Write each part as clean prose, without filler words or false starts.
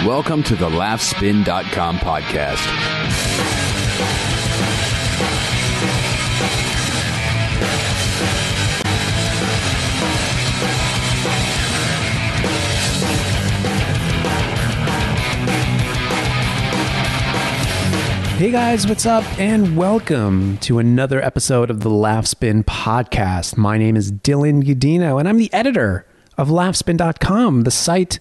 Welcome to the Laughspin.com podcast. Hey guys, what's up? And welcome to another episode of the Laughspin podcast. My name is Dylan Gadino, and I'm the editor of Laughspin.com, the site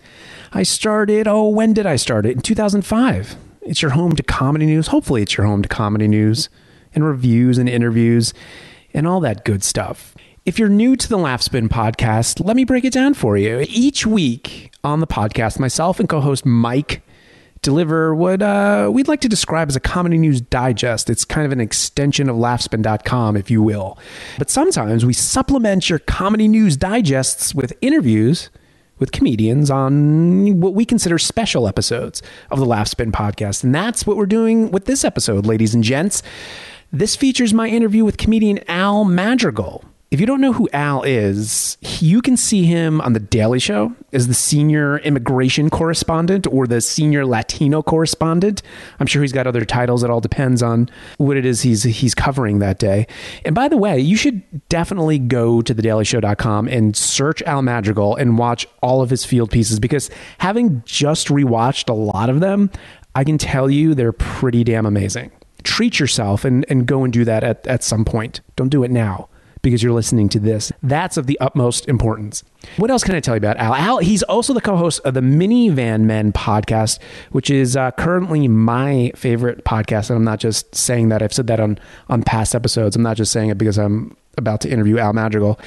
I started. When did I start it? In 2005. It's your home to comedy news. Hopefully it's your home to comedy news and reviews and interviews and all that good stuff. If you're new to the Laughspin podcast, let me break it down for you. Each week on the podcast, myself and co-host Mike deliver what we'd like to describe as a comedy news digest. It's kind of an extension of Laughspin.com, if you will. But sometimes we supplement your comedy news digests with interviews with comedians on what we consider special episodes of the Laughspin podcast. And that's what we're doing with this episode, ladies and gents. This features my interview with comedian Al Madrigal. If you don't know who Al is, you can see him on The Daily Show as the senior immigration correspondent or the senior Latino correspondent. I'm sure he's got other titles. It all depends on what it is he's covering that day. And by the way, you should definitely go to thedailyShow.com and search Al Madrigal and watch all of his field pieces, because having just rewatched a lot of them, I can tell you they're pretty damn amazing. Treat yourself and go and do that at some point. Don't do it now, because you're listening to this. That's of the utmost importance. What else can I tell you about Al? Al, he's also the co-host of the Minivan Men podcast, which is currently my favorite podcast. And I'm not just saying that. I've said that on past episodes. I'm not just saying it because I'm about to interview Al Madrigal.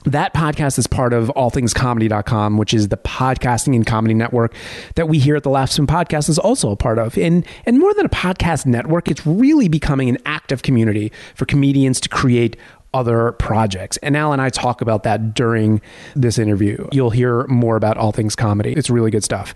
That podcast is part of allthingscomedy.com, which is the podcasting and comedy network that we here at the Laughspin podcast is also a part of. And more than a podcast network, it's really becoming an active community for comedians to create other projects. And Al and I talk about that during this interview. You'll hear more about all things comedy. It's really good stuff.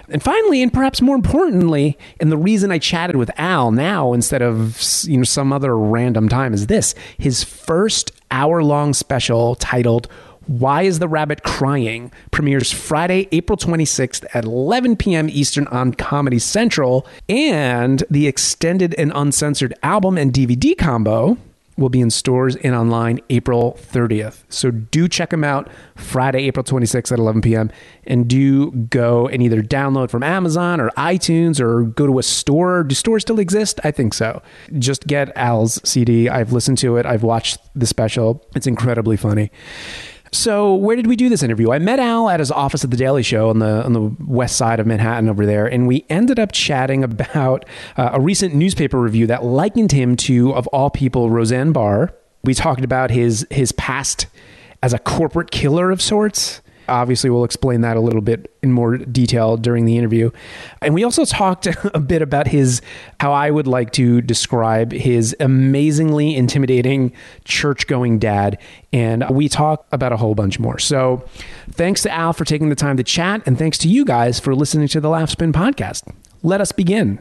And finally, and perhaps more importantly, and the reason I chatted with Al now instead of some other random time, is this: his first hour-long special titled Why is the Rabbit Crying premieres Friday, April 26th at 11 p.m. Eastern on Comedy Central, and the extended and uncensored album and DVD combo will be in stores and online April 30th. So do check them out Friday, April 26th at 11 p.m. And do go and either download from Amazon or iTunes or go to a store. Do stores still exist? I think so. Just get Al's CD. I've listened to it. I've watched the special. It's incredibly funny. So where did we do this interview? I met Al at his office at The Daily Show on the west side of Manhattan over there, and we ended up chatting about a recent newspaper review that likened him to, of all people, Roseanne Barr. We talked about his past as a corporate killer of sorts. Obviously, we'll explain that a little bit in more detail during the interview. And we also talked a bit about how I would like to describe his amazingly intimidating church-going dad. And we talk about a whole bunch more. So thanks to Al for taking the time to chat. And thanks to you guys for listening to the Laughspin podcast. Let us begin.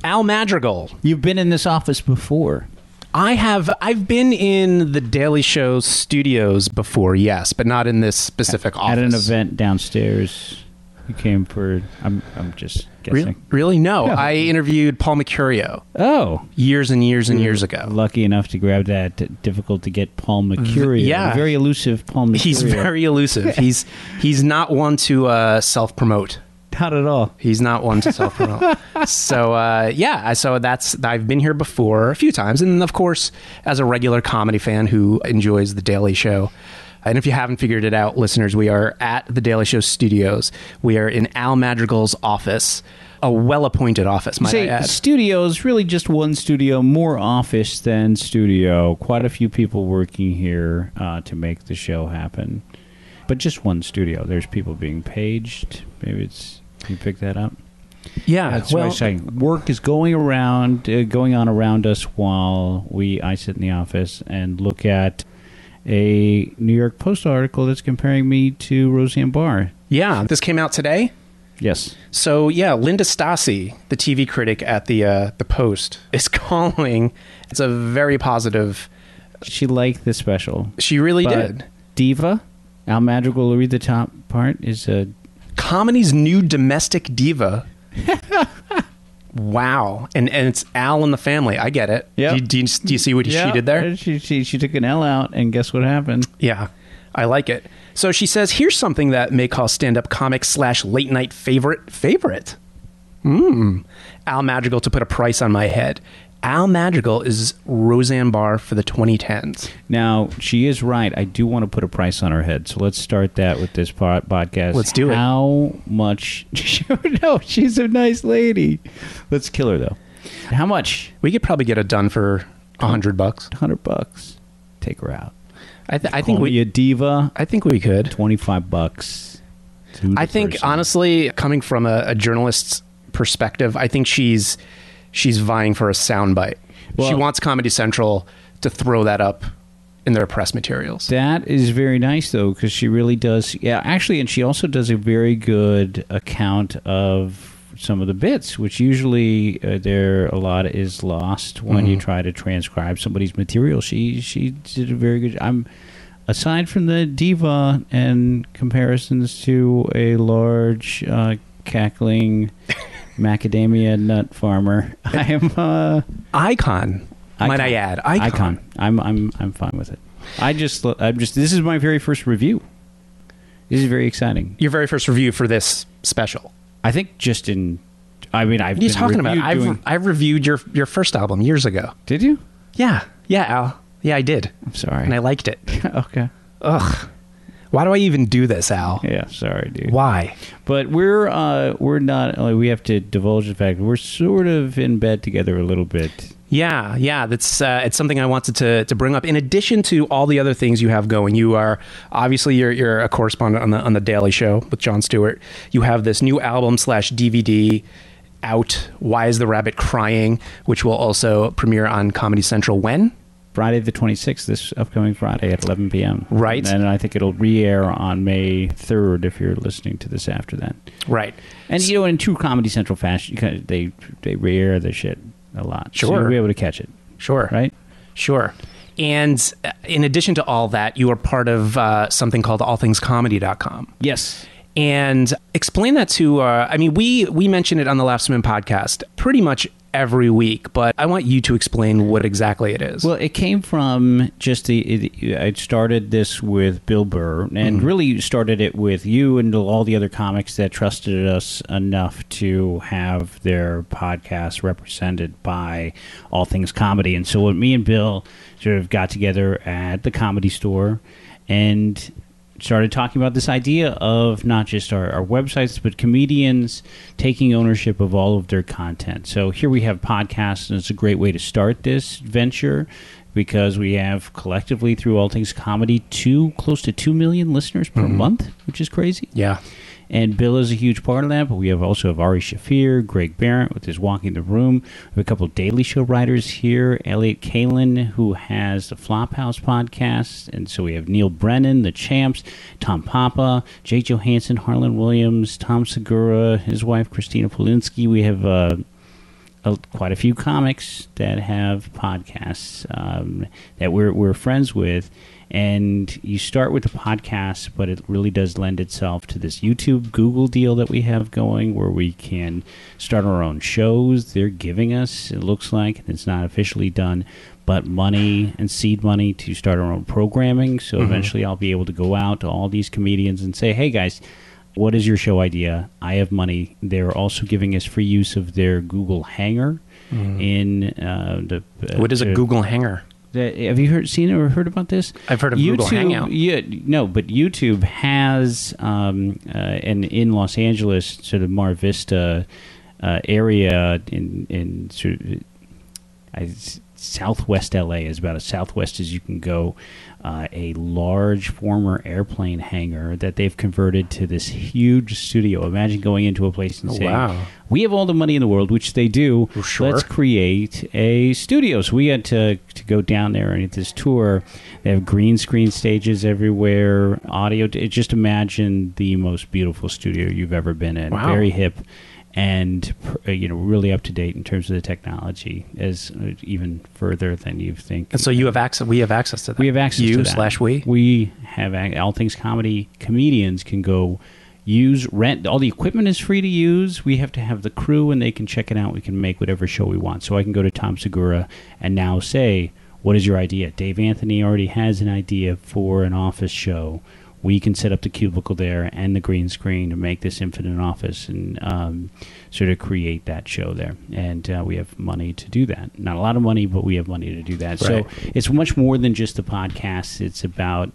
Al Madrigal. You've been in this office before. I've been in the Daily Show studios before, yes, but not in this specific office. At an event downstairs, you came for. I'm just guessing. Really? No, I interviewed Paul Mercurio. Oh, years and years and years ago. Lucky enough to grab that. Difficult to get Paul Mercurio. Yeah, very elusive Paul Mercurio. He's very elusive. He's not one to self-promote. Not at all. He's not one to self-promote. So I've been here before a few times. And of course, as a regular comedy fan who enjoys The Daily Show. And if you haven't figured it out, listeners, we are at The Daily Show studios. We are in Al Madrigal's office, a well-appointed office, might I add. Studio is really just one studio, more office than studio. Quite a few people working here to make the show happen. But just one studio. There's people being paged. Maybe you pick that up? Yeah. That's what I'm saying. Work is going on around us while I sit in the office and look at a New York Post article that's comparing me to Roseanne Barr. Yeah. This came out today? Yes. So, yeah, Linda Stassi, the TV critic at the Post, is calling. It's a very positive. She liked the special. She really did. Diva, Al Madrigal will read the top part, is a comedy's new domestic diva Wow. And it's Al and the family. I get it. Yep. Do you see what she did there? She took an L out, and guess what happened? Yeah, I like it. So she says, here's something that may call stand-up comic / late night favorite. Al Madrigal to put a price on my head. Al Madrigal is Roseanne Barr for the 2010s. Now, she is right. I do want to put a price on her head. So let's start that with this podcast. Let's do it. How much? No, she's a nice lady. Let's kill her, though. How much? We could probably get it done for $100. $100. Take her out. I think Call me a diva. I think we could. $25. I think, honestly, coming from a journalist's perspective, I think she's vying for a soundbite. Well, she wants Comedy Central to throw that up in their press materials. That is very nice, though, because she really does. Yeah, actually, and she also does a very good account of some of the bits, which usually a lot is lost when you try to transcribe somebody's material. She did a very good. Aside from the diva and comparisons to a large cackling macadamia nut farmer, I am icon. Might I add, icon. I'm fine with it. I'm just. This is my very first review. This is very exciting. Your very first review for this special. I think just in. I mean, I've. What are you talking about? I've reviewed your first album years ago. Did you? Yeah, Al. Yeah, I did. I'm sorry, and I liked it. Okay. Ugh. Why do I even do this, Al? Yeah, sorry, dude. Why? But we're not. We have to divulge the fact we're sort of in bed together a little bit. Yeah. That's it's something I wanted to bring up. In addition to all the other things you have going, you are obviously you're a correspondent on the Daily Show with Jon Stewart. You have this new album / DVD out. Why is the Rabbit Crying? Which will also premiere on Comedy Central when? Friday the 26th, this upcoming Friday at 11 p.m. Right. And I think it'll re-air on May 3rd if you're listening to this after that. Right. And, in true Comedy Central fashion, they re-air the shit a lot. Sure. So you'll be able to catch it. Sure. Right? Sure. And in addition to all that, you are part of something called allthingscomedy.com. Yes. And explain that to, we mention it on the Laughspin podcast pretty much every week, but I want you to explain what exactly it is. Well, it came from just I started this with Bill Burr and really started it with you and all the other comics that trusted us enough to have their podcast represented by All Things Comedy. And so what me and Bill sort of got together at the Comedy Store and started talking about this idea of not just our websites, but comedians taking ownership of all of their content. So here we have podcasts, and it's a great way to start this venture because we have collectively through All Things Comedy close to 2 million listeners per month, which is crazy. Yeah. And Bill is a huge part of that, but we also have Ari Shafir, Greg Barrett with his Walking the Room. We have a couple of Daily Show writers here, Elliot Kalin, who has the Flophouse podcast, and so we have Neil Brennan, the Champs, Tom Papa, Jay Johansson, Harlan Williams, Tom Segura, his wife Christina Polinsky. We have quite a few comics that have podcasts that we're friends with. And you start with the podcast, but it really does lend itself to this YouTube Google deal that we have going where we can start our own shows. They're giving us, it looks like, and it's not officially done, but money and seed money to start our own programming. So eventually I'll be able to go out to all these comedians and say, hey, guys, what is your show idea? I have money. They're also giving us free use of their Google Hangar. What is a Google Hangar? Have you seen or heard about this? I've heard of Google Hangout. No, but YouTube has in Los Angeles, sort of Mar Vista area in sort of southwest LA is about as southwest as you can go. A large former airplane hangar that they've converted to this huge studio. Imagine going into a place and saying, wow, we have all the money in the world, which they do. Well, sure. Let's create a studio. So we had to go down there and get this tour. They have green screen stages everywhere, audio. Just imagine the most beautiful studio you've ever been in. Wow. Very hip. And really up to date in terms of the technology, as even further than you think. And so you have access. We have access to that. We have access to that. You/we. We have All Things Comedy comedians can go rent. All the equipment is free to use. We have to have the crew, and they can check it out. We can make whatever show we want. So I can go to Tom Segura and now say, what is your idea? Dave Anthony already has an idea for an office show. We can set up the cubicle there and the green screen to make this infinite office and sort of create that show there. And we have money to do that. Not a lot of money, but we have money to do that. Right. So it's much more than just the podcast. It's about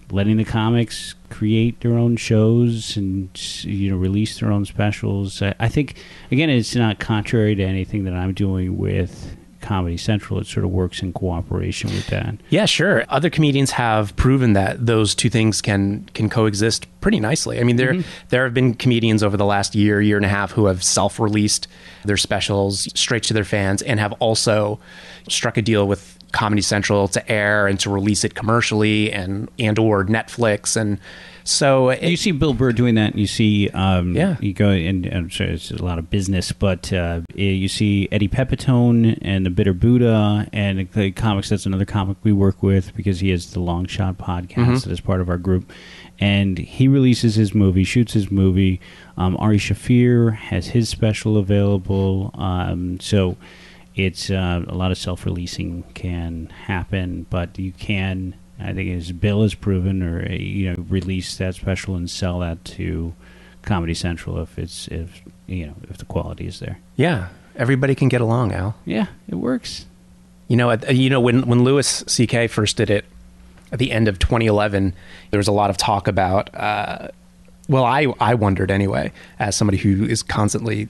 letting the comics create their own shows and release their own specials. I think, again, it's not contrary to anything that I'm doing with Comedy Central. It sort of works in cooperation with that. Yeah, sure. Other comedians have proven that those two things can coexist pretty nicely. I mean, there have been comedians over the last year and a half who have self-released their specials straight to their fans and have also struck a deal with Comedy Central to air and to release it commercially and or Netflix. And so you see Bill Burr doing that. You see, you go and I'm sure it's a lot of business, but you see Eddie Pepitone and the Bitter Buddha and the comics. That's another comic we work with because he has the Long Shot podcast that is part of our group. And he releases his movie, shoots his movie. Ari Shaffir has his special available. So it's a lot of self-releasing can happen, but you can, I think, as Bill has proven, or release that special and sell that to Comedy Central if the quality is there. Yeah, everybody can get along, Al. Yeah, it works. When Louis C.K. first did it at the end of 2011, there was a lot of talk about. I wondered anyway, as somebody who is constantly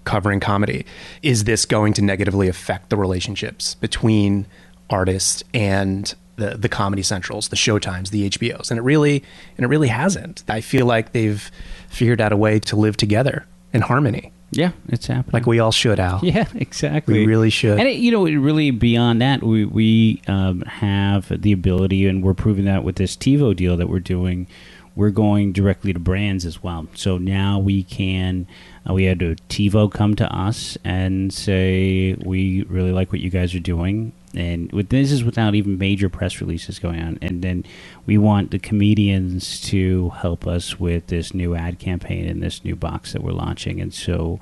covering comedy, is this going to negatively affect the relationships between artists and the Comedy Centrals, the Showtimes, the HBOs? And it really hasn't. I feel like they've figured out a way to live together in harmony. Yeah, it's happening. Like we all should, Al. Yeah, exactly. We really should. And it really beyond that, we have the ability, and we're proving that with this TiVo deal that we're doing. We're going directly to brands as well. So now we can. We had a TiVo come to us and say, we really like what you guys are doing. And this is without even major press releases going on. And then we want the comedians to help us with this new ad campaign and this new box that we're launching. And so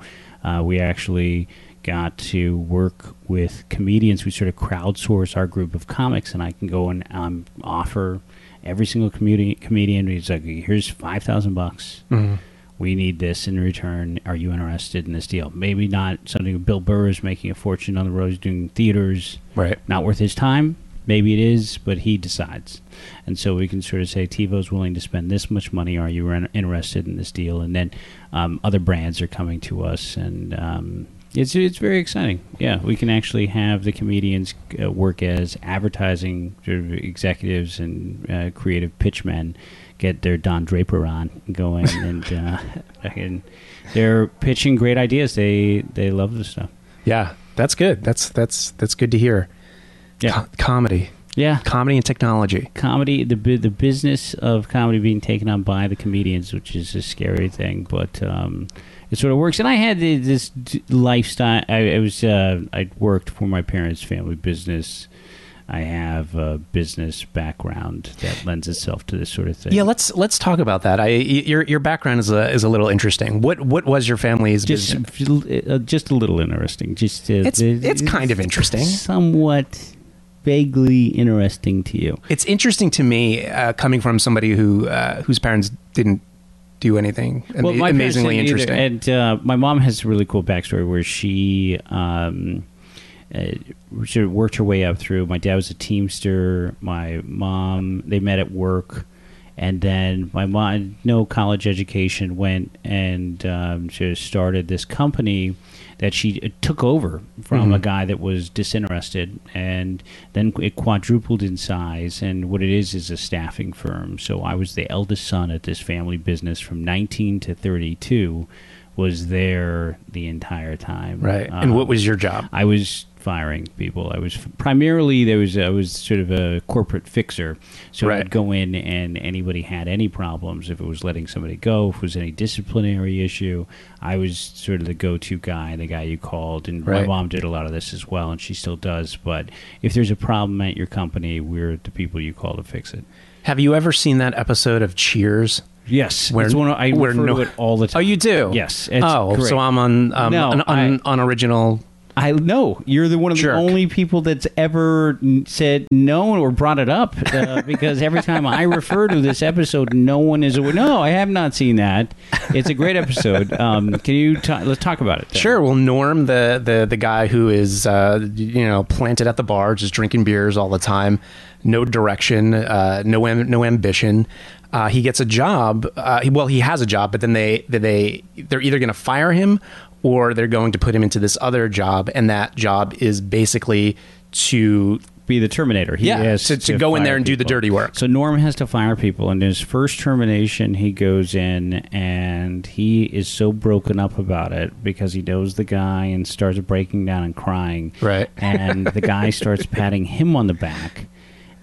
we actually got to work with comedians. We sort of crowdsource our group of comics, and I can go and offer every single comedian. He's like, here's $5,000. We need this in return. Are you interested in this deal? Maybe not something. Bill Burr is making a fortune on the road. He's doing theaters. Right. Not worth his time. Maybe it is, but he decides. And so we can sort of say, TiVo's willing to spend this much money. Are you interested in this deal? And then other brands are coming to us, and it's very exciting. Yeah, we can actually have the comedians work as advertising sort of executives and creative pitchmen, get their Don Draper on going, and they're pitching great ideas. They love this stuff. Yeah, that's good. That's good to hear. Yeah, comedy. Yeah, comedy and technology. Comedy, the business of comedy being taken on by the comedians, which is a scary thing, but it sort of works. And I had this lifestyle. I worked for my parents' family business. I have a business background that lends itself to this sort of thing. Yeah, let's talk about that. Your background is a little interesting. What was your family's business? Just a little interesting. It's kind of interesting. Somewhat vaguely interesting to you. It's interesting to me, coming from somebody whose parents didn't do anything amazingly interesting. And my mom has a really cool backstory where she sort of worked her way up through. My dad was a Teamster. My mom, they met at work. And then my mom, no college education, went and sort of started this company that she took over from a guy that was disinterested, and then it quadrupled in size. And what it is a staffing firm. So I was the eldest son at this family business from 19 to 32, was there the entire time. Right. And what was your job? I was firing people. I was primarily I was sort of a corporate fixer. So right. I'd go in, and anybody had any problems, if it was letting somebody go, if it was any disciplinary issue, I was sort of the go-to guy, the guy you called. And right. My mom did a lot of this as well, and she still does. But if there's a problem at your company, we're the people you call to fix it. Have you ever seen that episode of Cheers Yes, Where- it's one I where refer no- to it all the time. Oh, you do? Yes. It's Oh, great. so I'm on No, an unoriginal. I know you're one of the Jerk. only people that's ever said no or brought it up because every time I refer to this episode, no one is aware. No, I have not seen that. It's a great episode. Can you let's talk about it? Then. Sure. Well, Norm, the guy who is planted at the bar, just drinking beers all the time, no direction, no ambition. He gets a job. He has a job, but then they're either going to fire him or they're going to put him into this other job, and that job is basically to be the Terminator. He has to go in there and do the people. dirty work. So Norm has to fire people, and his first termination, he goes in, and he is so broken up about it because he knows the guy and starts breaking down and crying. Right. And the guy starts patting him on the back,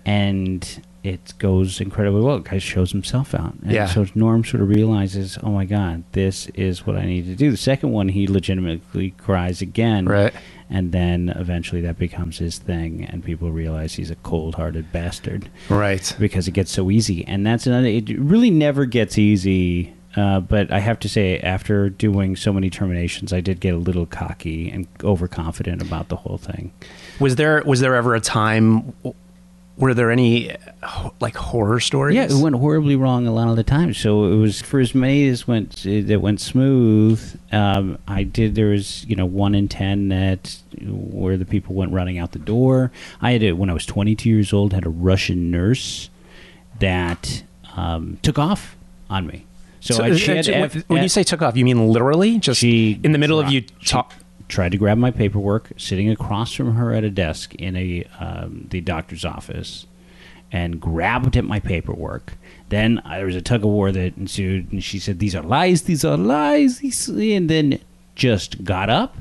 and it goes incredibly well. The guy shows himself out. And Yeah. so Norm sort of realizes, oh my God, this is what I need to do. The second one, he legitimately cries again. Right. And then eventually that becomes his thing, and people realize he's a cold-hearted bastard. Right. Because it gets so easy. And that's another, it really never gets easy. But I have to say, after doing so many terminations, I did get a little cocky and overconfident about the whole thing. Was there ever a time? Were there any like horror stories? Yeah, it went horribly wrong a lot of the time. So it was for as many as went smooth. There was 1 in 10 where the people went running out the door. I had when I was 22 years old, had a Russian nurse that took off on me. When you say took off, you mean literally? Just in the middle of you talk. Tried to grab my paperwork, sitting across from her at a desk in the doctor's office, and grabbed at my paperwork. Then there was a tug of war that ensued, and she said, "These are lies, these are lies," and then just got up,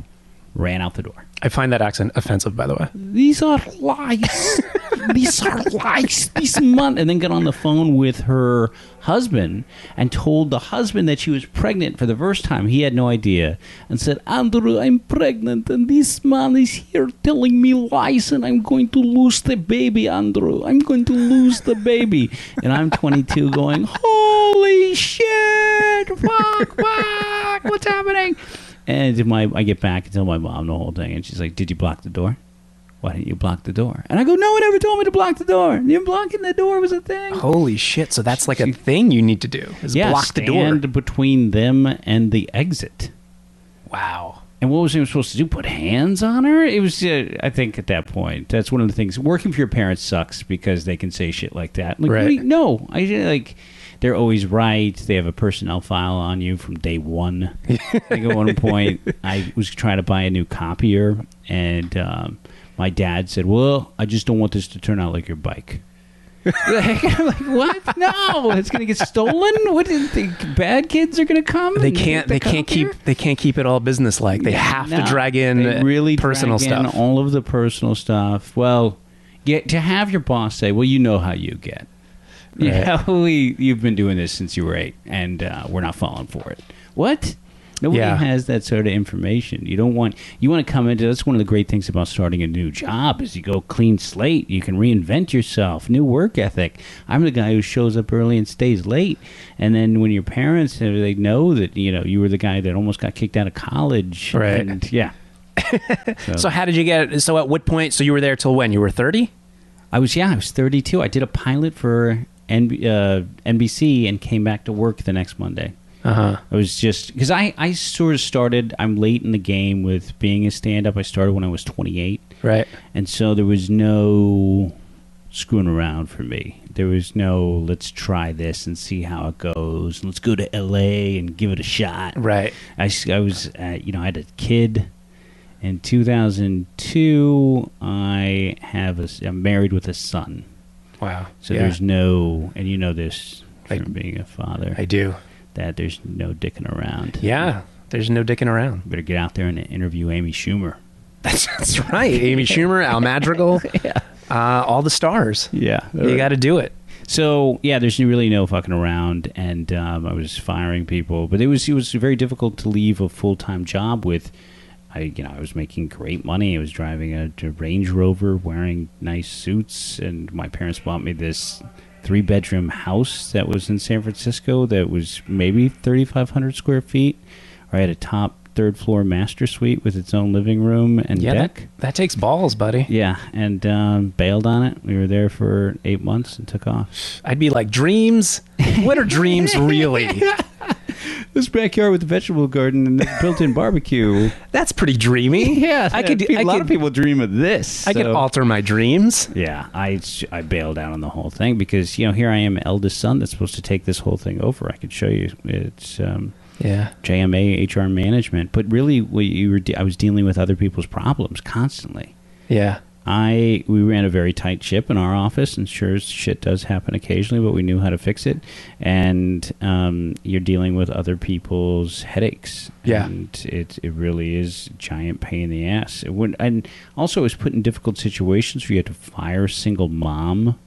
ran out the door. I find that accent offensive, by the way. These are lies. These are lies. And then got on the phone with her husband and told the husband that she was pregnant for the first time. He had no idea. And said, "Andrew, I'm pregnant, and this man is here telling me lies, and I'm going to lose the baby, Andrew. I'm going to lose the baby." And I'm 22 going, "Holy shit! Fuck, what's happening?" And I get back and tell my mom the whole thing, and she's like, "Did you block the door? Why didn't you block the door?" And I go, "No one ever told me to block the door. You blocking the door was a thing." Holy shit! So that's like a thing you need to do. Is block the door. Stand between them and the exit. Wow. And what was he supposed to do? Put hands on her? It was, I think, at that point, that's one of the things. Working for your parents sucks because they can say shit like that. Like, right. No, they're always right. They have a personnel file on you from day one. I think at one point, I was trying to buy a new copier, and my dad said, "Well, I just don't want this to turn out like your bike." I'm like, what? No, it's going to get stolen. What? Do you think bad kids are going to come? They can't keep it all business-like. They have to drag in personal stuff. All of the personal stuff. Well, to have your boss say, "Well, you know how you get." Right. Yeah, you've been doing this since you were 8, and we're not falling for it. What? Nobody has that sort of information. You want to come into. That's one of the great things about starting a new job is you go clean slate. You can reinvent yourself. New work ethic. I'm the guy who shows up early and stays late. And then when your parents they know that you were the guy that almost got kicked out of college. Right. And, yeah. So how did you get it? So at what point? So you were there till when? You were 30? I was 32. I did a pilot for NBC and came back to work the next Monday. I was just because I sort of started. I'm late in the game with being a stand-up. I started when I was 28, right? And so there was no screwing around for me. There was no let's try this and see how it goes. Let's go to LA and give it a shot. Right. I was I had a kid. In 2002, I'm married with a son. Wow. So there's no, and you know this from being a father. I do. That there's no dicking around. Yeah, there's no dicking around. You better get out there and interview Amy Schumer. That's right. Amy Schumer, Al Madrigal, all the stars. Yeah. You got to do it. So, there's really no fucking around, and I was firing people. But it was very difficult to leave a full-time job with, I was making great money. I was driving a Range Rover, wearing nice suits, and my parents bought me this 3-bedroom house that was in San Francisco that was maybe 3,500 square feet. I had a top 3rd floor master suite with its own living room and deck. That takes balls, buddy. Yeah, and bailed on it. We were there for 8 months and took off. I'd be like, dreams? What are dreams really? This backyard with the vegetable garden and the built-in barbecue. That's pretty dreamy. Yeah, a lot of people dream of this. I could alter my dreams. Yeah, I bailed out on the whole thing because here I am, eldest son that's supposed to take this whole thing over. I could show you. It's JMA HR management, but really, I was dealing with other people's problems constantly. Yeah. We ran a very tight ship in our office, and sure, shit does happen occasionally, but we knew how to fix it. And you're dealing with other people's headaches. Yeah. And it really is a giant pain in the ass. And also, it was put in difficult situations where you had to fire a single mom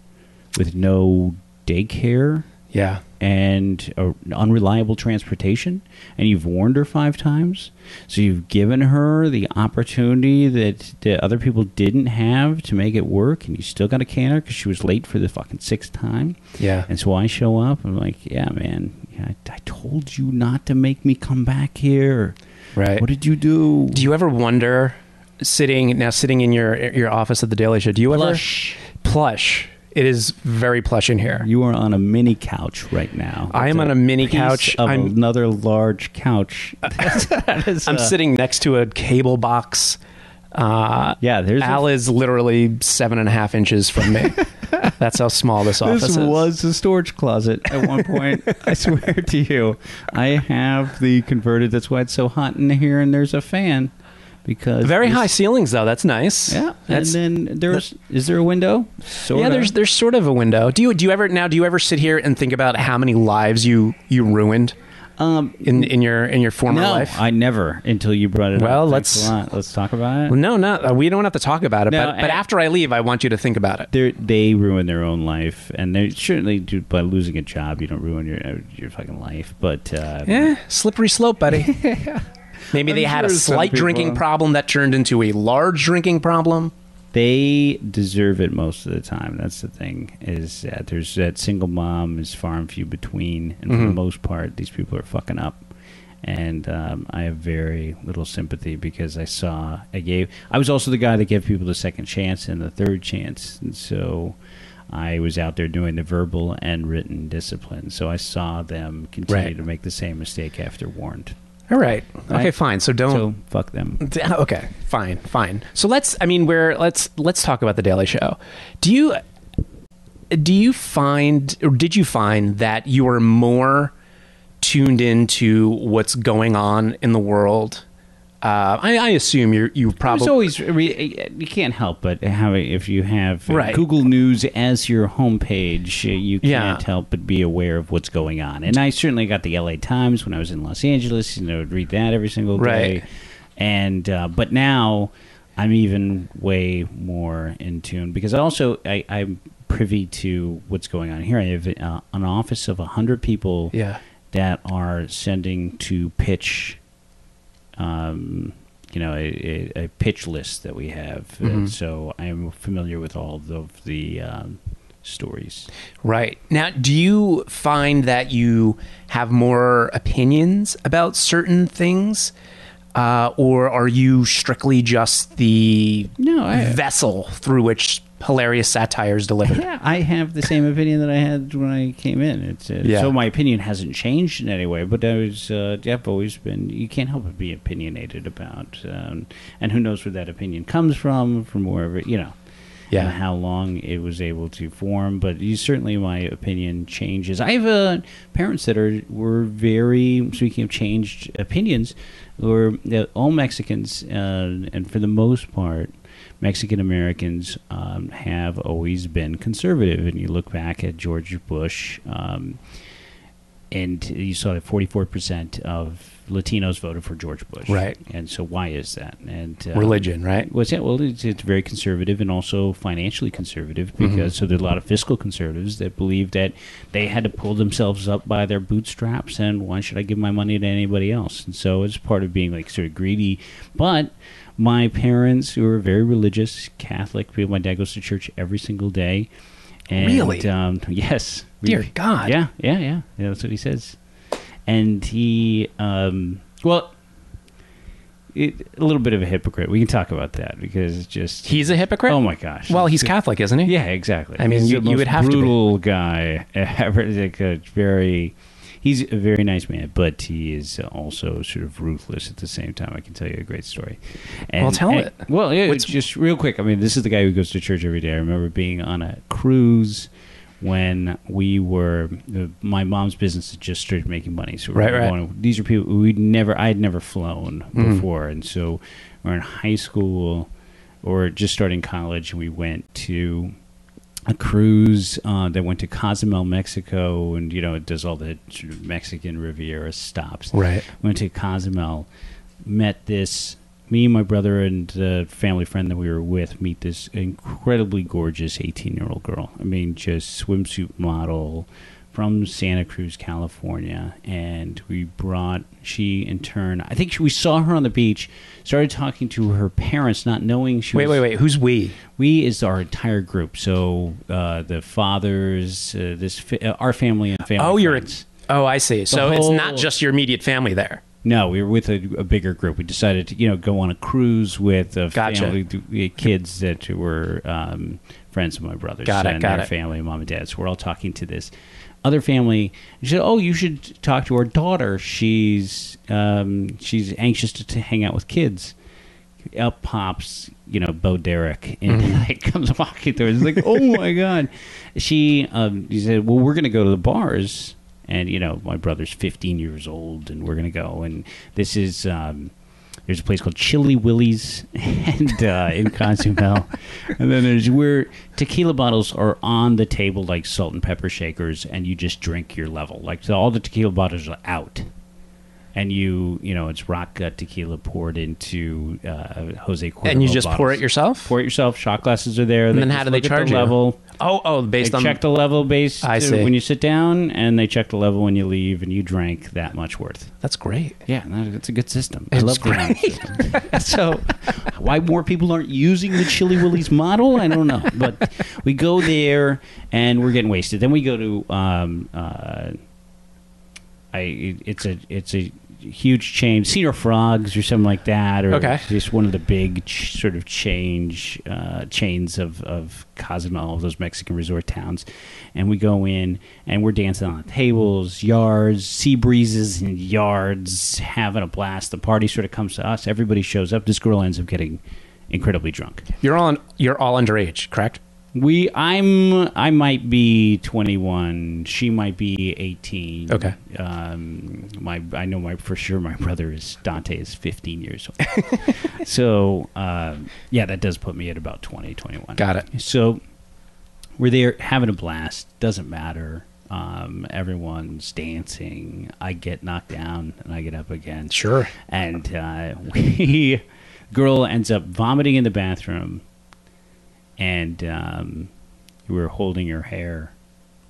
with no daycare. Yeah. And unreliable transportation, and you've warned her 5 times. So you've given her the opportunity that other people didn't have to make it work, and you still got to can her because she was late for the fucking 6th time. Yeah. And so I show up, I'm like, yeah, man, I told you not to make me come back here. Right. What did you do? Do you ever wonder, sitting in your office at the Daily Show, do you ever... Plush. It is very plush in here. You are on a mini couch right now. I am on a mini couch. I'm another large couch. I'm sitting next to a cable box. Al is literally 7.5 inches from me. That's how small this office is. This was a storage closet at one point. I swear to you. I have the converted. That's why it's so hot in here, and there's a fan. Because very high ceilings, though. That's nice. Yeah, and then is there a window? Sorta. Yeah, there's sort of a window. Do you ever sit here and think about how many lives you ruined in your former life? No, I never until you brought it up. Well, let's talk about it. Well, no, we don't have to talk about it. But after I leave, I want you to think about it. They ruin their own life, and they certainly do. By losing a job, you don't ruin your fucking life. But slippery slope, buddy. Maybe they had a slight drinking problem that turned into a large drinking problem. They deserve it most of the time. That's the thing, is that there's that single mom is far and few between. And for the most part, these people are fucking up. And I have very little sympathy because I was also the guy that gave people the second chance and the third chance. And so I was out there doing the verbal and written discipline. So I saw them continue to make the same mistake after warned. All right. Okay, fine. So fuck them. Okay, fine. So let's talk about the Daily Show. Do you find, or did you find that you were more tuned into what's going on in the world? I assume you probably... There's always, you can't help but if you have Google News as your homepage, you can't help but be aware of what's going on. And I certainly got the LA Times when I was in Los Angeles. I'd read that every single day. And but now I'm even way more in tune because I'm privy to what's going on here. I have an office of 100 people that are sending to pitch. A pitch list that we have. And so I'm familiar with all of the stories. Right. Now, do you find that you have more opinions about certain things? Or are you strictly just the vessel through which hilarious satire is delivered? Yeah, I have the same opinion that I had when I came in. So my opinion hasn't changed in any way, but I've always been, you can't help but be opinionated about, and who knows where that opinion comes from wherever, and how long it was able to form. But certainly my opinion changes. I have parents that were very, speaking of changed opinions, were all Mexicans, and for the most part, Mexican Americans have always been conservative. And you look back at George Bush, and you saw that 44% of Latinos voted for George Bush. Right. And so why is that? And religion, right? Well, it's very conservative and also financially conservative because so there's a lot of fiscal conservatives that believe that they had to pull themselves up by their bootstraps, and why should I give my money to anybody else? And so it's part of being like sort of greedy. But my parents, who are very religious, Catholic people, my dad goes to church every single day, And, Really? Yes. Dear God. Yeah. That's what he says. And he, a little bit of a hypocrite. We can talk about that because it's just... He's a hypocrite? Oh, my gosh. Well, he's Catholic, isn't he? Yeah, exactly. I mean, he's you would have to be. brutal guy ever. He's a very nice man, but he is also sort of ruthless at the same time. I can tell you a great story. Well, tell it. Well, yeah, just real quick. I mean, this is the guy who goes to church every day. I remember being on a cruise when my mom's business had just started making money. So these are people I had never flown before. And so we're in high school or just starting college, and we went to a cruise that went to Cozumel, Mexico, and, it does all the sort of Mexican Riviera stops. Right. Went to Cozumel, me and my brother and a family friend that we were with meet this incredibly gorgeous 18-year-old girl. I mean, just swimsuit model from Santa Cruz, California. And she in turn, I think we saw her on the beach, started talking to her parents, not knowing she was... Wait. Who's we? We is our entire group. So the fathers, our family and family friends. I see. So it's not just your immediate family there. No, we were with a bigger group. We decided to, go on a cruise with a family, kids that were friends of my brother's and their family, mom and dad. So we're all talking to this other family. She said, "Oh, you should talk to our daughter. She's anxious to hang out with kids." Up pops, Bo Derek, and he comes walking through. It's like, oh my God. He said, "Well, we're going to go to the bars." And, my brother's 15 years old, and we're going to go. And this is, there's a place called Chili Willie's and in Cozumel. And then there's where tequila bottles are on the table like salt and pepper shakers, and you just drink your level. Like, so all the tequila bottles are out. And it's rock gut tequila poured into Jose Cuervo And you just bottles. pour it yourself? Pour it yourself. Shot glasses are there. And then how do they charge you? Level. Based on... They check the level I see. when you sit down, and they check the level when you leave, and you drank that much worth. That's great. Yeah, it's a good system. It's I love great. So why more people aren't using the Chili Willie's model, I don't know. But we go there, and we're getting wasted. Then we go to... it's a huge chain, Cedar Frogs or something like that, or just one of the big sort of chains of Cozumel, those Mexican resort towns. And we go in, and we're dancing on tables, yards, sea breezes and yards, having a blast. The party sort of comes to us. Everybody shows up. This girl ends up getting incredibly drunk. You're all underage, correct? I might be 21. She might be 18. Okay. I know for sure my brother Dante is 15 years old. So that does put me at about 20, 21. Got it. So we're there having a blast. Doesn't matter. Everyone's dancing. I get knocked down and I get up again. Sure. And girl ends up vomiting in the bathroom. And we were holding her hair.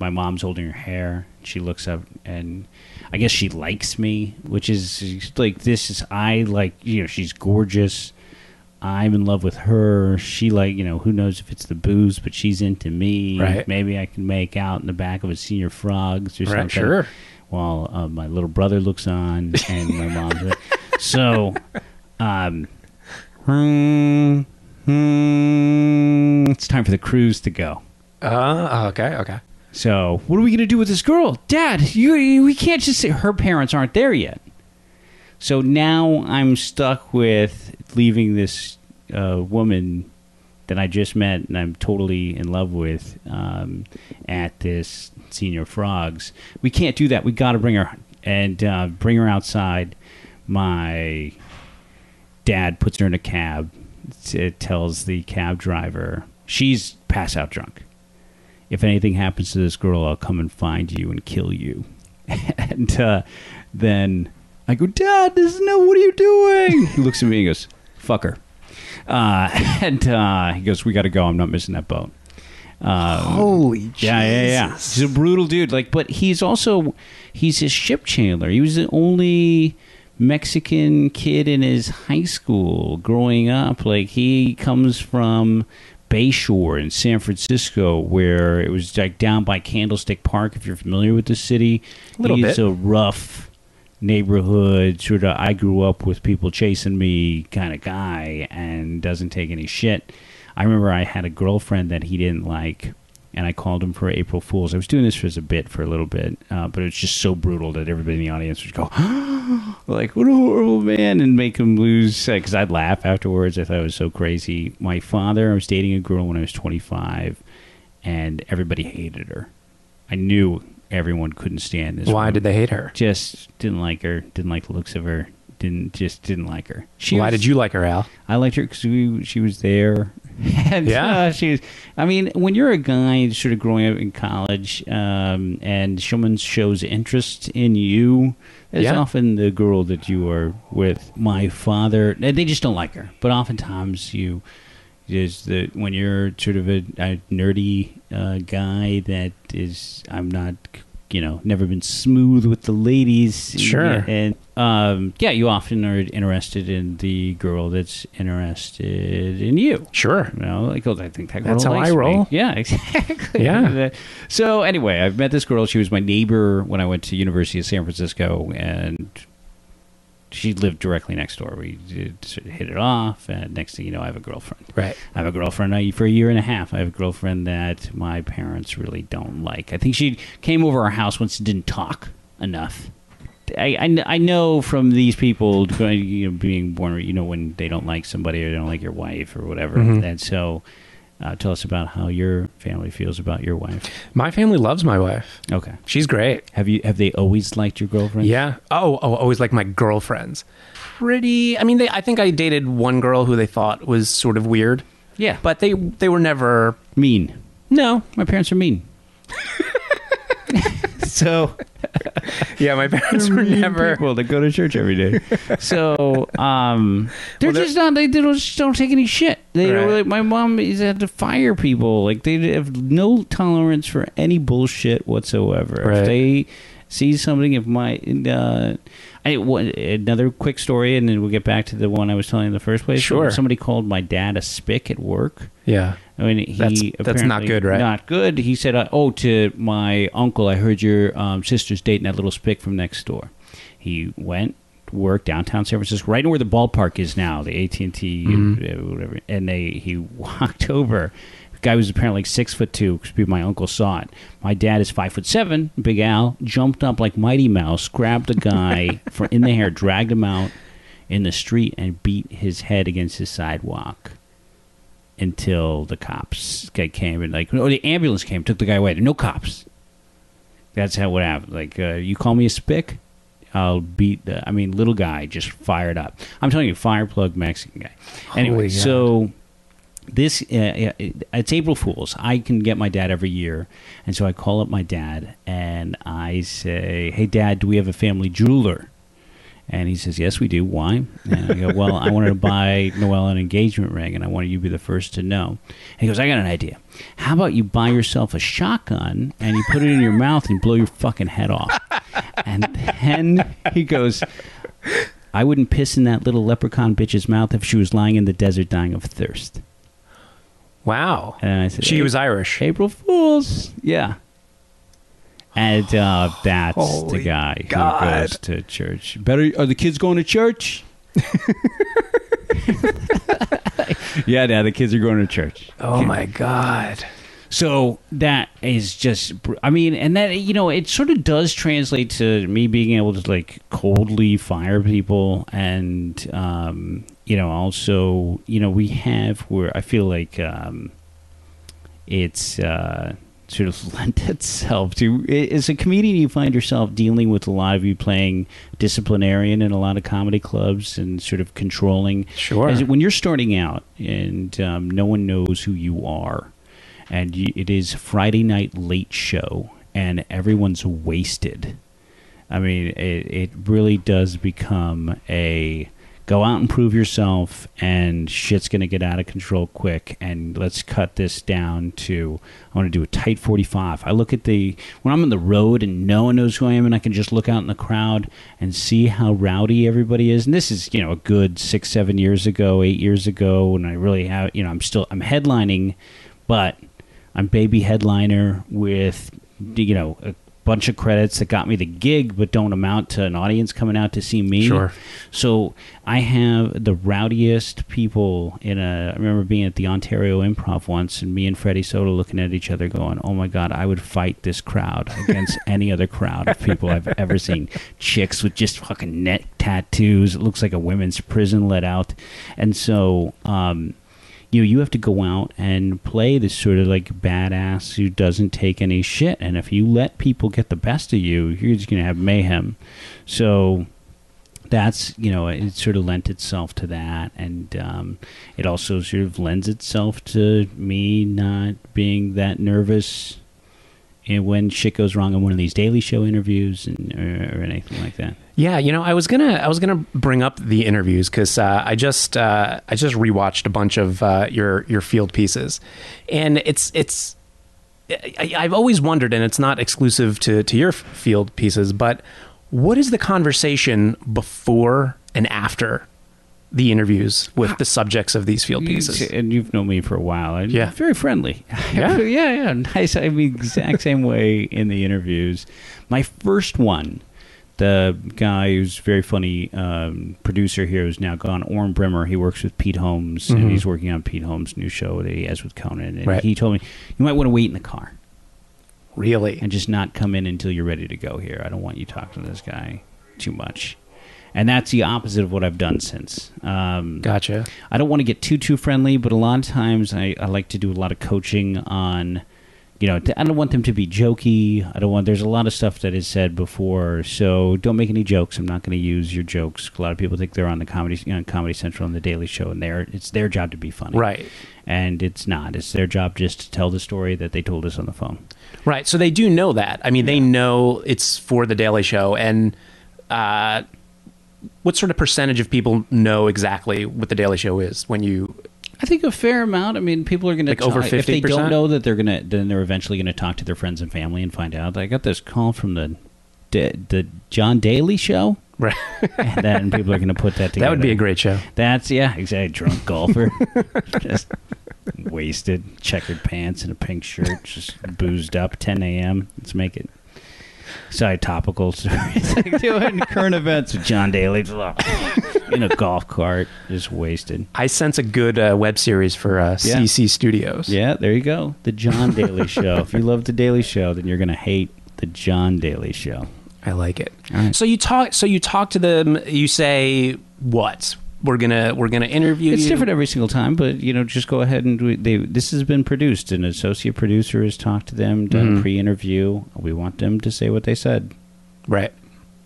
My mom's holding her hair. She looks up, and I guess she likes me, which is like, she's gorgeous. I'm in love with her. She who knows if it's the booze, but she's into me. Right. Maybe I can make out in the back of a Senior Frogs or something. Sure. While my little brother looks on, and my mom's like, so, it's time for the cruise to go. Okay. So, what are we going to do with this girl? Dad, we can't just say her parents aren't there yet. So now I'm stuck with leaving this woman that I just met and I'm totally in love with at this Senior Frogs. We can't do that. We got to bring her and bring her outside. My dad puts her in a cab. It tells the cab driver, she's pass out drunk. If anything happens to this girl, I'll come and find you and kill you. And then I go, Dad, what are you doing? He looks at me and goes, fuck her. He goes, we got to go. I'm not missing that boat. Holy Jesus. Yeah. He's a brutal dude. But he's a ship chandler. He was the only Mexican kid in his high school growing up. He comes from Bayshore in San Francisco, where it was like down by Candlestick Park, if you're familiar with the city. A little bit. It's a rough neighborhood, sort of I grew up with people chasing me kind of guy, and doesn't take any shit. I remember I had a girlfriend that he didn't like, and I called him for April Fool's. I was doing this as a bit for a little bit, but it was just so brutal that everybody in the audience would go, like, what a horrible man, and make him lose, because I'd laugh afterwards. I thought it was so crazy. My father, I was dating a girl when I was 25, and everybody hated her. I knew everyone couldn't stand this. Why did they hate her? Just didn't like her, didn't like the looks of her, didn't like her. Why did you like her, Al? I liked her because she was there. And, yeah. She was, I mean, when you're a guy sort of growing up in college, and someone shows interest in you, it's often the girl that you are with. My father, they just don't like her. But oftentimes when you're sort of a nerdy guy that is, I'm not, never been smooth with the ladies. Sure. And you often are interested in the girl that's interested in you. Sure. I think that girl That's how likes I roll. me. Yeah, exactly. Yeah. So anyway, I've met this girl. She was my neighbor when I went to University of San Francisco, and she lived directly next door. We sort of hit it off, and next thing you know, I have a girlfriend. Right. I have a girlfriend for a year and a half. I have a girlfriend that my parents really don't like. I think she came over our house once and didn't talk enough. I know from these people, being born, when they don't like somebody or they don't like your wife or whatever. Mm-hmm. And so tell us about how your family feels about your wife. My family loves my wife. Okay. She's great. Have they always liked your girlfriend? Yeah. Oh, always like my girlfriends. I think I dated one girl who they thought was sort of weird. Yeah. But they were never mean. No. My parents are mean. So, yeah, my parents were never people that go to church every day. So, they're just not. They just don't take any shit. They right. like, my mom had to fire people. Like they have no tolerance for any bullshit whatsoever. Right. If they see something, another quick story, and then we'll get back to the one I was telling in the first place. Sure. Somebody called my dad a spick at work. Yeah. I mean, that's not good, right? Not good. He said, to my uncle, I heard your sister's dating that little spick from next door. He went to work downtown San Francisco, right where the ballpark is now, the AT&T, whatever. And he walked over. The guy was apparently like 6'2", because my uncle saw it. My dad is 5'7", Big Al, jumped up like Mighty Mouse, grabbed the guy in the hair, dragged him out in the street, and beat his head against the sidewalk. Until the cops came and the ambulance came, took the guy away. There were no cops. That's how it happened. You call me a spick, I'll beat little guy just fired up. I'm telling you, fireplug Mexican guy. Anyway, so this it's April Fool's. I can get my dad every year, and so I call up my dad and I say, "Hey, Dad, do we have a family jeweler?" And he says, "Yes, we do. Why?" And I go, "Well, I wanted to buy Noelle an engagement ring, and I wanted you to be the first to know." And he goes, "I got an idea. How about you buy yourself a shotgun, and you put it in your mouth and blow your fucking head off?" And then he goes, "I wouldn't piss in that little leprechaun bitch's mouth if she was lying in the desert dying of thirst." Wow. And I said, she was Irish. April Fools. Yeah. And that's Holy the guy God. who goes to church. Are the kids going to church? Yeah, Dad, the kids are going to church. Oh, my God. So that is just, and that, it sort of does translate to me being able to, coldly fire people. And, also, we have where I feel like it's sort of lent itself to, as a comedian, you find yourself dealing with a lot of you playing disciplinarian in a lot of comedy clubs and sort of controlling. Sure. When you're starting out and no one knows who you are, and it is Friday night late show and everyone's wasted. It really does become a Go out and prove yourself, and shit's going to get out of control quick, and let's cut this down to, I want to do a tight 45. I look at when I'm on the road and no one knows who I am, and I can just look out in the crowd and see how rowdy everybody is. And this is, a good 6-7 years ago, 8 years ago, when I really have, I'm headlining, but I'm baby headliner with, a bunch of credits that got me the gig but don't amount to an audience coming out to see me. Sure. So I have the rowdiest people I remember being at the Ontario Improv once, and me and Freddie Soto looking at each other going, oh my God, I would fight this crowd against any other crowd of people I've ever seen. Chicks with just fucking neck tattoos. It looks like a women's prison let out. And so you have to go out and play this sort of like badass who doesn't take any shit. And if you let people get the best of you, you're just going to have mayhem. So that's, it sort of lent itself to that. And it also sort of lends itself to me not being that nervous when shit goes wrong on one of these Daily Show interviews or anything like that. Yeah, I was gonna bring up the interviews because I just rewatched a bunch of your field pieces, and I've always wondered, and it's not exclusive to your field pieces, but what is the conversation before and after the interviews with the subjects of these field pieces? And you've known me for a while. Yeah. Very friendly. Yeah. Yeah. Nice. I mean, exact same way in the interviews. My first one, the guy who's very funny producer here who's now gone, Orm Brimmer, he works with Pete Holmes, and he's working on Pete Holmes' new show that he has with Conan. And he told me, you might want to wait in the car. Really? And just not come in until you're ready to go here. I don't want you talking to this guy too much. And that's the opposite of what I've done since. Gotcha. I don't want to get too friendly, but a lot of times I like to do a lot of coaching on, I don't want them to be jokey. There's a lot of stuff that is said before, so don't make any jokes. I'm not going to use your jokes. A lot of people think they're on the Comedy Central and the Daily Show, and it's their job to be funny. Right. And it's not. It's their job just to tell the story that they told us on the phone. Right. So they do know that. I mean, they know it's for the Daily Show, and what sort of percentage of people know exactly what the Daily Show is when you... I think a fair amount. I mean, people are going to like over 50%. If they don't know that then they're eventually going to talk to their friends and family and find out. I got this call from the John Daly Show. Right. And then people are going to put that together. That would be a great show. That's, yeah, exactly. Drunk golfer. Just wasted, checkered pants and a pink shirt, just boozed up, 10 a.m. Let's make it. Side topical stories, like doing current events with John Daly in a golf cart, just wasted. I sense a good web series for CC Studios. Yeah, there you go. The John Daly Show. If you love the Daily Show, then you're going to hate the John Daly Show. I like it. All right. So you talk to them. You say what? We're gonna interview. It's you. different every single time, but just go ahead and this has been produced. An associate producer has talked to them, done a pre-interview. We want them to say what they said. Right.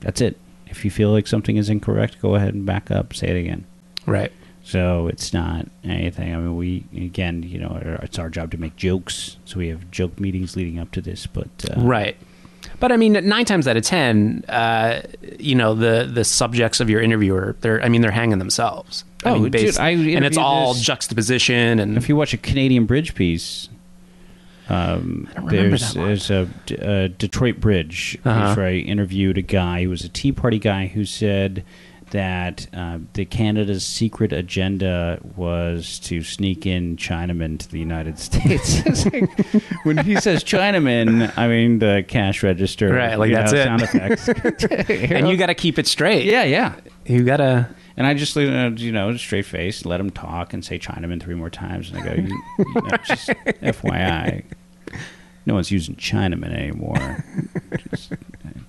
That's it. If you feel like something is incorrect, go ahead and back up. Say it again. Right. So it's not anything. I mean, it's our job to make jokes. So we have joke meetings leading up to this, but right. But I mean, 9 times out of 10, the subjects of your interviewer, they're hanging themselves. Dude, and it's all juxtaposition. And if you watch a Canadian Bridge piece, there's a Detroit Bridge piece where I interviewed a guy who was a Tea Party guy who said that the Canada's secret agenda was to sneak in Chinamen to the United States. When he says Chinamen, I mean the cash register, right? Like that's it. Sound effects, and you got to keep it straight. Yeah. You got to. And I just, straight face, let him talk and say Chinaman 3 more times, and I go, just FYI, no one's using Chinaman anymore.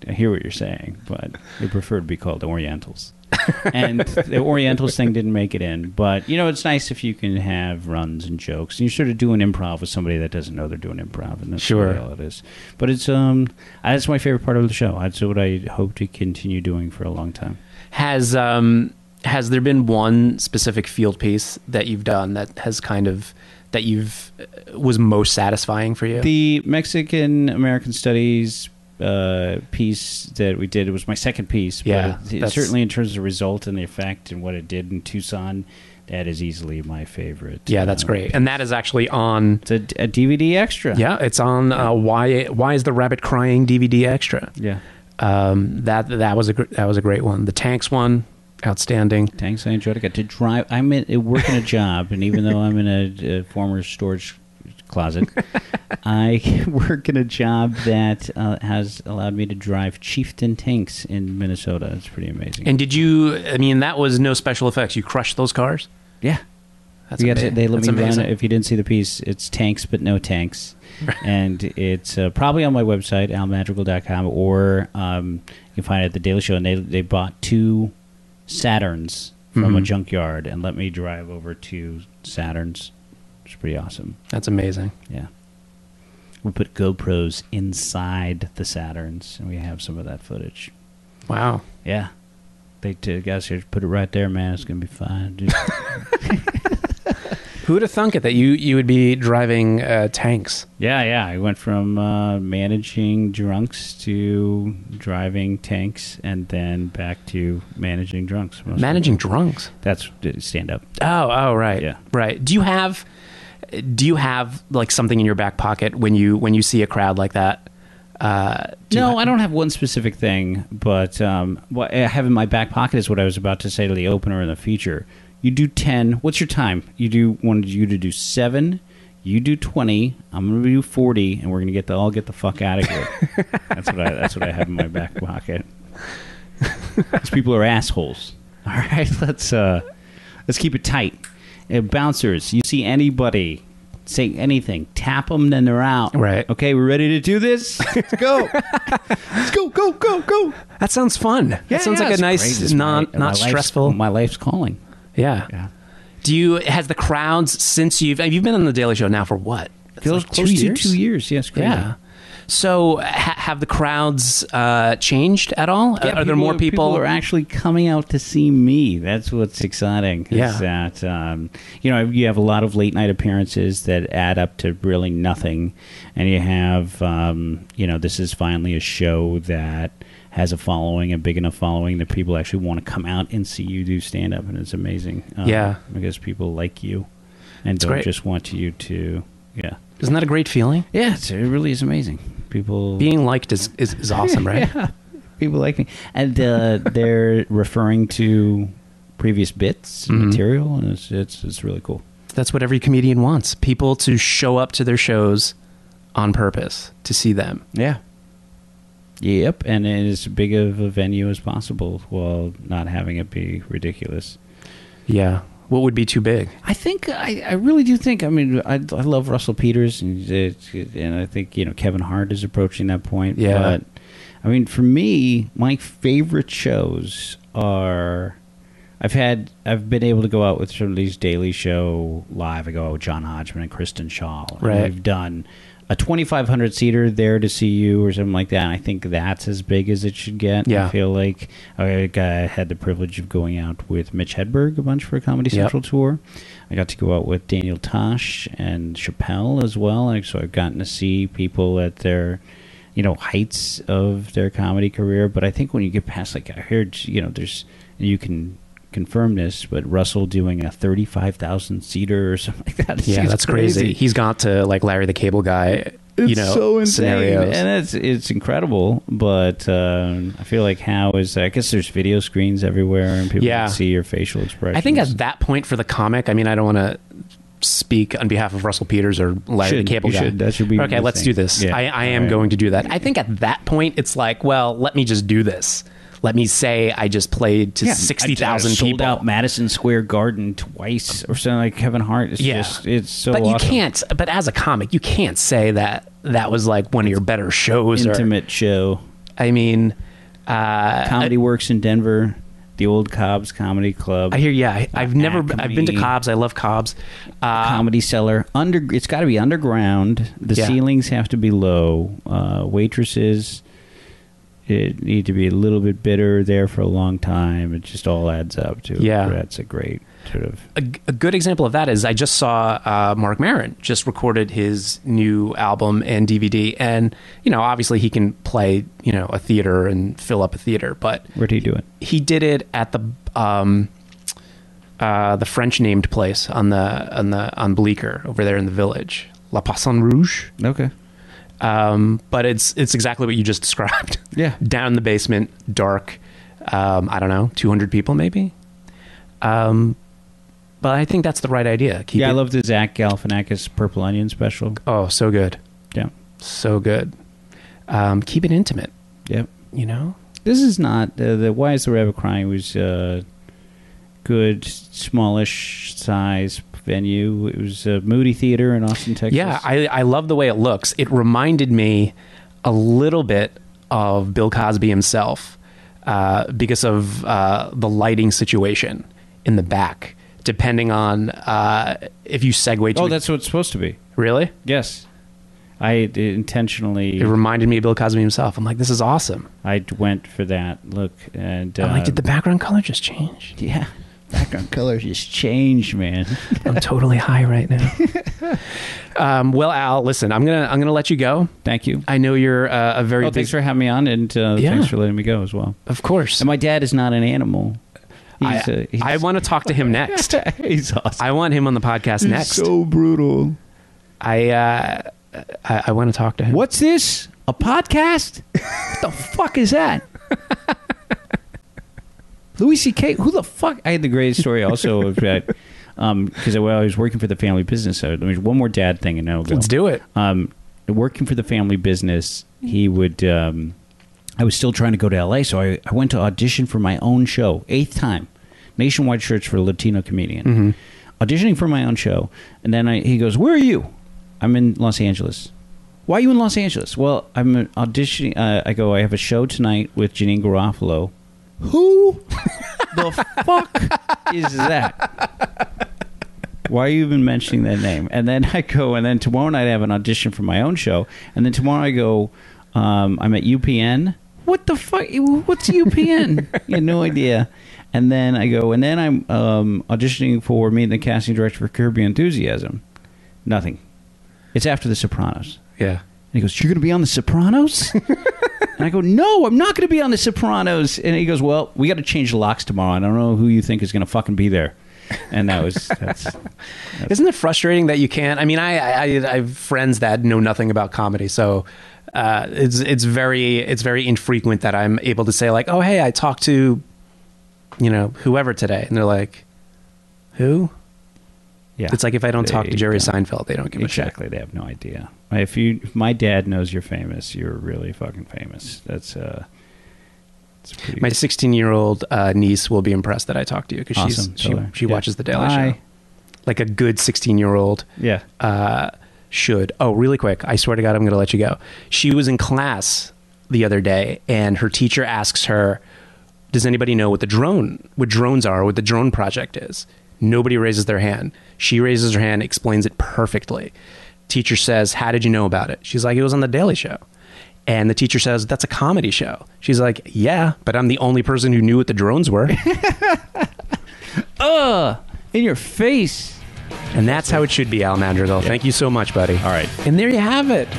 I hear what you're saying, but they prefer to be called Orientals. And the Orientals thing didn't make it in. But, it's nice if you can have runs and jokes. And you're sort of doing improv with somebody that doesn't know they're doing improv. And that's really all it is. But it's that's my favorite part of the show. That's what I hope to continue doing for a long time. Has there been one specific field piece that you've done that has was most satisfying for you? The Mexican American Studies piece that we did. It was my second piece. Yeah, but certainly in terms of the result and the effect and what it did in Tucson, that is easily my favorite. Yeah, that's great. And that is actually on... It's a DVD extra. Yeah, it's on Why Is the Rabbit Crying DVD extra. Yeah. That was a great one. The Tanks one, outstanding. Tanks, I enjoyed it. I got to drive. I'm working a job, and even though I'm in a former storage closet, I work in a job that has allowed me to drive Chieftain tanks in Minnesota. It's pretty amazing. And that was no special effects. You crushed those cars? Yeah. They let me run it. If you didn't see the piece, it's tanks but no tanks. And it's probably on my website, almadrigal.com, or you can find it at The Daily Show. And they bought 2 Saturns from a junkyard and let me drive over 2 Saturns. It's pretty awesome. That's amazing. Yeah. We put GoPros inside the Saturns, and we have some of that footage. Wow. Yeah. They guys here, put it right there, man. It's going to be fine. Dude. Who would have thunk it that you would be driving tanks? Yeah. I went from managing drunks to driving tanks, and then back to managing drunks. Managing drunks? That's stand-up. Oh, right. Yeah. Right. Do you have like something in your back pocket when you see a crowd like that? No, I don't have one specific thing, but what I have in my back pocket is what I was about to say to the opener and the feature. You do 10. What's your time? Wanted you to do 7. You do 20. I'm going to do 40, and we're going to all get the fuck out of here. That's what I have in my back pocket. These people are assholes. All right, let's keep it tight. Bouncers, you see anybody say anything, tap them, then they're out. Right. Okay, we're ready to do this? Let's go. Let's go. That sounds fun. Yeah, that sounds like a nice, not stressful. My life's calling. Yeah. Has the crowds you've been on the Daily Show now for what? Feels like close to 2 years. Yes, crazy. Yeah. So have the crowds changed at all? Yeah, are there more people? People are actually coming out to see me. That's what's exciting. Yeah. Is that, you have a lot of late night appearances that add up to really nothing. And you have, this is finally a show that has a following, a big enough following that people actually want to come out and see you do stand-up, and it's amazing. Because people like you and don't just want you to, Isn't that a great feeling? Yeah, it really is amazing. People being liked is awesome, right? Yeah, people like me, and they're referring to previous bits and material, and it's really cool. That's what every comedian wants: people to show up to their shows on purpose to see them. Yeah. Yep, and as big of a venue as possible while not having it be ridiculous. Yeah. What would be too big? I think I really do think. I mean, I love Russell Peters, and I think Kevin Hart is approaching that point. Yeah. But I mean, for me, my favorite shows are. I've been able to go out with some of these Daily Show live. I go out with John Hodgman and Kristen Shaw. Right. We've done a 2,500 seater there to see you or something like that. And I think that's as big as it should get. Yeah. I feel like I had the privilege of going out with Mitch Hedberg a bunch for a Comedy Central tour. I got to go out with Daniel Tosh and Chappelle as well. And so I've gotten to see people at their, heights of their comedy career. But I think when you get past, I heard, you can confirm this, but Russell doing a 35,000 seater or something like that. Yeah, that's crazy. He's got to Larry the Cable Guy, so insane. Scenarios, and it's incredible. But I feel like I guess there's video screens everywhere, and people can see your facial expressions. I think at that point for the comic, I mean, I don't want to speak on behalf of Russell Peters or Larry the Cable Guy. That should be okay. Let's do this. Yeah. I am going to do that. I think at that point, it's like, well, let me just do this. Let me say I just played to 60,000 people. Sold out Madison Square Garden twice or something like Kevin Hart. It's so But awesome. you can't, but as a comic, you can't say that was like one of your better shows. Intimate show. I mean... Comedy Works in Denver, the old Cobb's Comedy Club. I hear, I've been to Cobb's. I love Cobb's. Comedy Cellar. It's got to be underground. The ceilings have to be low. Waitresses... it need to be a little bit bitter there for a long time. It just all adds up to that's a great sort of a good example of that is I just saw Mark Maron just recorded his new album and DVD, and obviously he can play a theater and fill up a theater, but where did he do it? He did it at the French named place on Bleecker over there in the Village, La Poisson Rouge. Okay. But it's exactly what you just described. Yeah. Down in the basement, dark. I don't know, 200 people maybe. But I think that's the right idea. I love the Zach Galifianakis Purple Onion special. Oh, so good. Yeah. So good. Keep it intimate. Yep. This is not the Why Is the Rabbit Crying was good, smallish size venue. It was a Moody Theater in Austin, Texas. Yeah, I love the way it looks. It reminded me a little bit of Bill Cosby himself because of the lighting situation in the back, depending on if you segue to... Oh, that's what it's supposed to be. Really? Yes. I intentionally... It reminded me of Bill Cosby himself. I'm like, this is awesome. I went for that look. And I'm like, did the background color just change? Yeah. Background color just changed, man. I'm totally high right now. Well, Al, listen, I'm gonna let you go. Thank you. I know you're a very. Thanks for having me on, and thanks for letting me go as well. Of course. And my dad is not an animal. I want to talk to him next. He's awesome. I want him on the podcast next. So brutal. I want to talk to him. What's this? A podcast? What the fuck is that? Louis C.K. Who the fuck? I had the greatest story also of that because I was working for the family business. So there's one more dad thing, and then I'll go. Let's do it. Working for the family business, he would. I was still trying to go to L.A., so I went to audition for my own show, 8th time, nationwide search for a Latino comedian. Mm-hmm. Auditioning for my own show, and then he goes, "Where are you?" I'm in Los Angeles. Why are you in Los Angeles? Well, I'm auditioning. I go, I have a show tonight with Janine Garofalo. Who the fuck is that? Why are you even mentioning that name? And then I go, and then tomorrow night I have an audition for my own show. And then tomorrow I go, I'm at UPN. What the fuck? What's UPN? You had no idea. And then I go, and then I'm auditioning for meeting the casting director for Curb Your Enthusiasm. Nothing. It's after The Sopranos. Yeah. And he goes, you're going to be on The Sopranos? And I go, no, I'm not going to be on The Sopranos. And he goes, well, we got to change the locks tomorrow. I don't know who you think is going to fucking be there. And that's Isn't it frustrating that you can't? I mean, I have friends that know nothing about comedy, so it's very infrequent that I'm able to say like, oh, hey, I talked to, whoever today, and they're like, who? Yeah, it's like if I don't talk to Jerry Seinfeld, they don't give a shit. Exactly, they have no idea. If my dad knows you're famous, you're really fucking famous. That's my 16-year-old niece will be impressed that I talked to you because awesome. she watches The Daily Show. Like a good 16-year-old should. Oh, really quick. I swear to God, I'm going to let you go. She was in class the other day, and her teacher asks her, does anybody know what drones are, what the drone project is? Nobody raises their hand. She raises her hand, explains it perfectly. Teacher says, how did you know about it? She's like, it was on The Daily Show. And the teacher says, that's a comedy show. She's like, yeah, but I'm the only person who knew what the drones were. In your face. And that's how it should be, Al Madrigal. Yeah. Thank you so much, buddy. All right. And there you have it.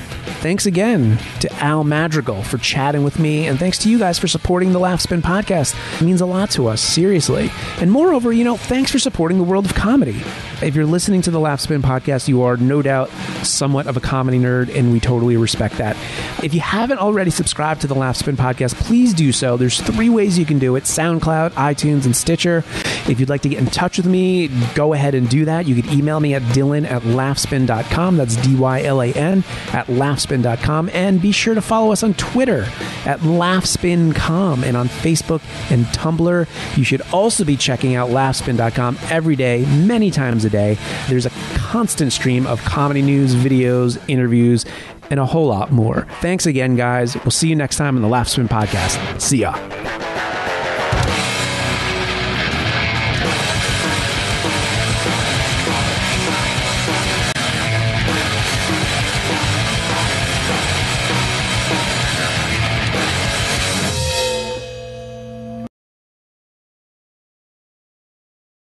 Thanks again to Al Madrigal for chatting with me. And thanks to you guys for supporting the Laughspin podcast. It means a lot to us, seriously. And moreover, thanks for supporting the world of comedy. If you're listening to the Laughspin podcast, you are no doubt somewhat of a comedy nerd, and we totally respect that. If you haven't already subscribed to the Laughspin podcast, please do so. There's 3 ways you can do it: SoundCloud, iTunes, and Stitcher. If you'd like to get in touch with me, go ahead and do that. You could email me at dylan@laughspin.com. That's DYLAN @laughspin.com. And be sure to follow us on Twitter at laughspin.com and on Facebook and Tumblr. You should also be checking out laughspin.com every day, many times a day. There's a constant stream of comedy news, videos, interviews, and a whole lot more. Thanks again, guys. We'll see you next time on the Laughspin podcast. See ya.